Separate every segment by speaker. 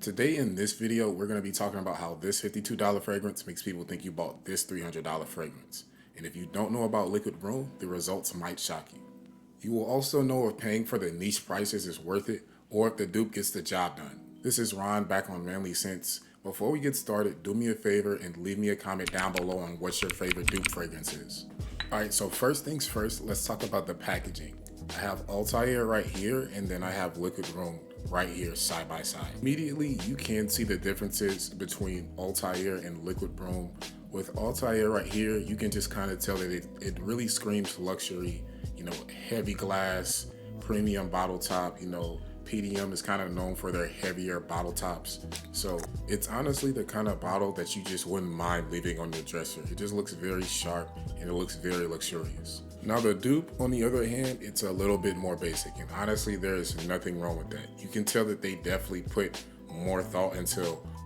Speaker 1: Today in this video, we're going to be talking about how this $52 fragrance makes people think you bought this $300 fragrance. And if you don't know about Liquid Brun, the results might shock you. You will also know if paying for the niche prices is worth it, or if the dupe gets the job done. This is Ron back on Manly Scents. Before we get started, do me a favor and leave me a comment down below on what your favorite dupe fragrance is. Alright, so first things first, let's talk about the packaging. I have Althaïr right here, and then I have Liquid Brun right here side by side. Immediately, you can see the differences between Althaïr and Liquid Brun. With Althaïr right here, you can just kind of tell that it really screams luxury, heavy glass, premium bottle top, PDM is kind of known for their heavier bottle tops. So it's honestly the kind of bottle that you just wouldn't mind leaving on your dresser. It just looks very sharp and it looks very luxurious. Now the dupe, on the other hand, it's a little bit more basic, and honestly there is nothing wrong with that. You can tell that they definitely put more thought into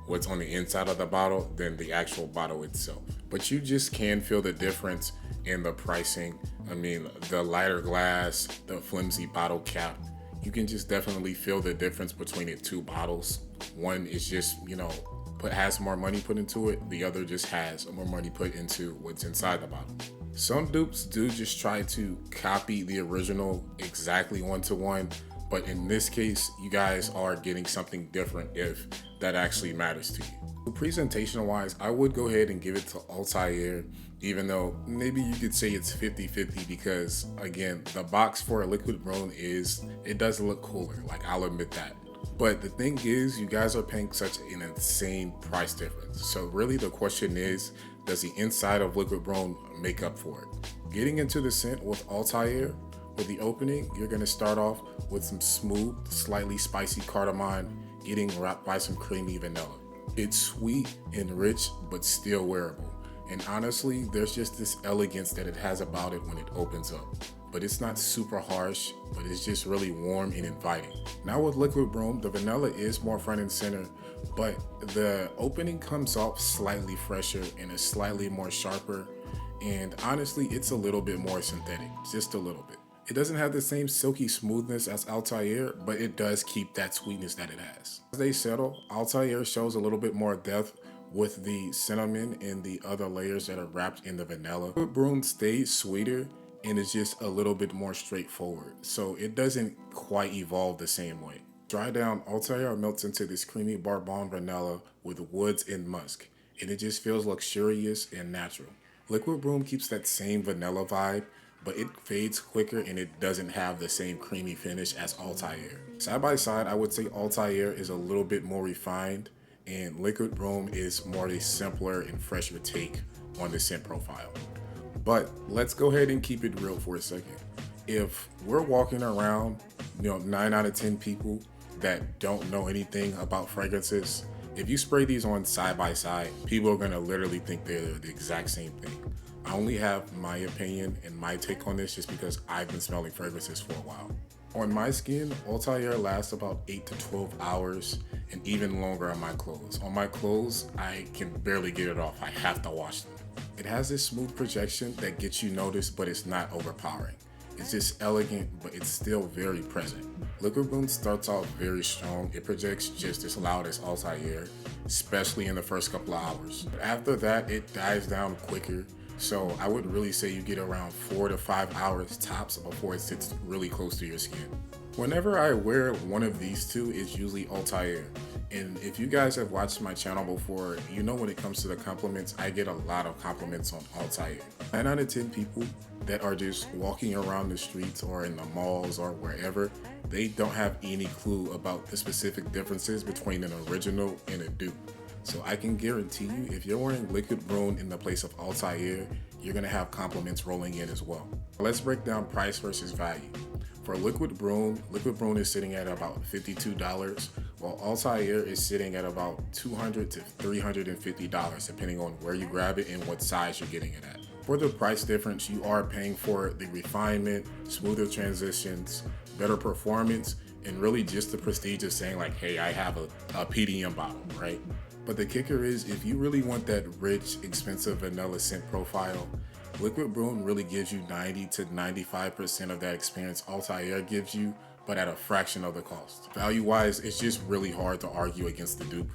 Speaker 1: what's on the inside of the bottle than the actual bottle itself. But you just can feel the difference in the pricing. I mean, the lighter glass, the flimsy bottle cap, you can just definitely feel the difference between the two bottles. One is just, has more money put into it. The other just has more money put into what's inside the bottle. Some dupes do just try to copy the original exactly one-to-one, but in this case, you guys are getting something different if that actually matters to you. Presentation-wise, I would go ahead and give it to Althaïr, even though maybe you could say it's 50-50 because, again, the box for a Liquid Brun it does look cooler, like I'll admit that. But the thing is, you guys are paying such an insane price difference. So really the question is, does the inside of Liquid Brun make up for it? Getting into the scent with Althaïr, with the opening, you're gonna start off with some smooth, slightly spicy cardamom, getting wrapped by some creamy vanilla. It's sweet and rich, but still wearable. And honestly, there's just this elegance that it has about it when it opens up. But it's not super harsh, but it's just really warm and inviting. Now with Liquid Brun, the vanilla is more front and center, but the opening comes off slightly fresher and is slightly more sharper. And honestly, it's a little bit more synthetic, just a little bit. It doesn't have the same silky smoothness as Althaïr, but it does keep that sweetness that it has. As they settle, Althaïr shows a little bit more depth with the cinnamon and the other layers that are wrapped in the vanilla. Liquid Brun stays sweeter and is just a little bit more straightforward, so it doesn't quite evolve the same way. Dry down, Althaïr melts into this creamy bourbon vanilla with woods and musk, and it just feels luxurious and natural. Liquid Brun keeps that same vanilla vibe, but it fades quicker and it doesn't have the same creamy finish as Althaïr. Side by side, I would say Althaïr is a little bit more refined, and Liquid Brun is more a simpler and fresher take on the scent profile. But let's go ahead and keep it real for a second. If we're walking around, 9 out of 10 people that don't know anything about fragrances, if you spray these on side by side, people are gonna literally think they're the exact same thing. I only have my opinion and my take on this just because I've been smelling fragrances for a while. On my skin, Althaïr lasts about 8 to 12 hours and even longer on my clothes. On my clothes, I can barely get it off. I have to wash them. It has this smooth projection that gets you noticed, but it's not overpowering. It's just elegant, but it's still very present. Liquid Brun starts off very strong. It projects just as loud as Althaïr, especially in the first couple of hours. But after that, it dies down quicker. So I would really say you get around 4 to 5 hours tops before it sits really close to your skin. Whenever I wear one of these two, it's usually Althaïr. And if you guys have watched my channel before, when it comes to the compliments, I get a lot of compliments on Althaïr. 9 out of 10 people that are just walking around the streets or in the malls or wherever, they don't have any clue about the specific differences between an original and a dupe. So I can guarantee you, if you're wearing Liquid Brun in the place of Althaïr, you're gonna have compliments rolling in as well. Let's break down price versus value. For Liquid Brun is sitting at about $52, while Althaïr is sitting at about $200 to $350, depending on where you grab it and what size you're getting it at. For the price difference, you are paying for the refinement, smoother transitions, better performance, and really just the prestige of saying like, hey, I have a PDM bottle, right? But the kicker is, if you really want that rich, expensive vanilla scent profile, Liquid Brun really gives you 90 to 95% of that experience Althaïr gives you, but at a fraction of the cost. Value-wise, it's just really hard to argue against the Dupe.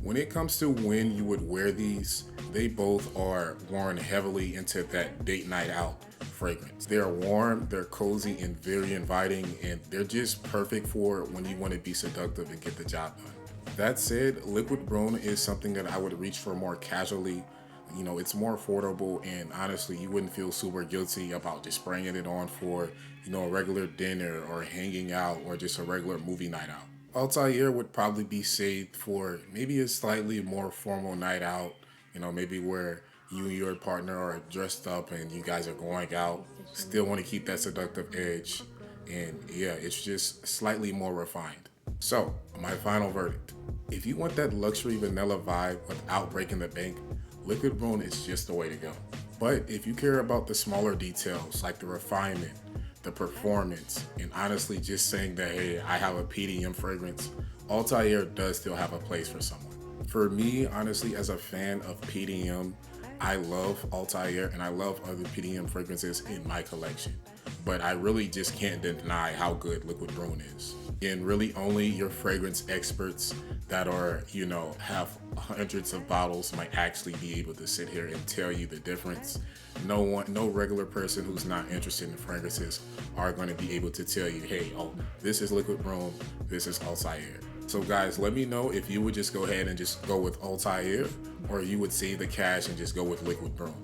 Speaker 1: When it comes to when you would wear these, they both are worn heavily into that date night out fragrance. They're warm, they're cozy, and very inviting, and they're just perfect for when you want to be seductive and get the job done. That said, Liquid Brun is something that I would reach for more casually. You know, it's more affordable, and honestly, you wouldn't feel super guilty about just spraying it on for, you know, a regular dinner or hanging out or just a regular movie night out. Althaïr would probably be saved for maybe a slightly more formal night out, you know, maybe where you and your partner are dressed up and you guys are going out, still want to keep that seductive edge, and yeah, it's just slightly more refined. So, my final verdict. If you want that luxury vanilla vibe without breaking the bank, Liquid Brun is just the way to go. But if you care about the smaller details like the refinement, the performance, and honestly just saying that, hey, I have a PDM fragrance, Althaïr does still have a place for someone. For me, honestly, as a fan of PDM, I love Althaïr and I love other PDM fragrances in my collection. But I really just can't deny how good Liquid Brun is. And really only your fragrance experts that are, you know, have hundreds of bottles might actually be able to sit here and tell you the difference. No regular person who's not interested in fragrances are going to be able to tell you, hey, oh, this is Liquid Brun, this is Althaïr. So guys, let me know if you would just go ahead and just go with Althaïr, or you would save the cash and just go with Liquid Brun.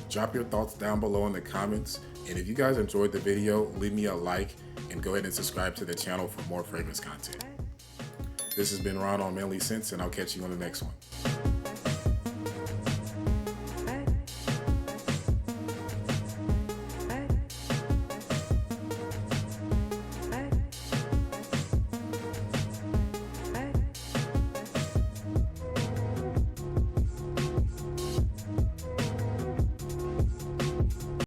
Speaker 1: Drop your thoughts down below in the comments, and if you guys enjoyed the video, leave me a like and go ahead and subscribe to the channel for more fragrance content. This has been Ron on Manly Scents, and I'll catch you on the next one.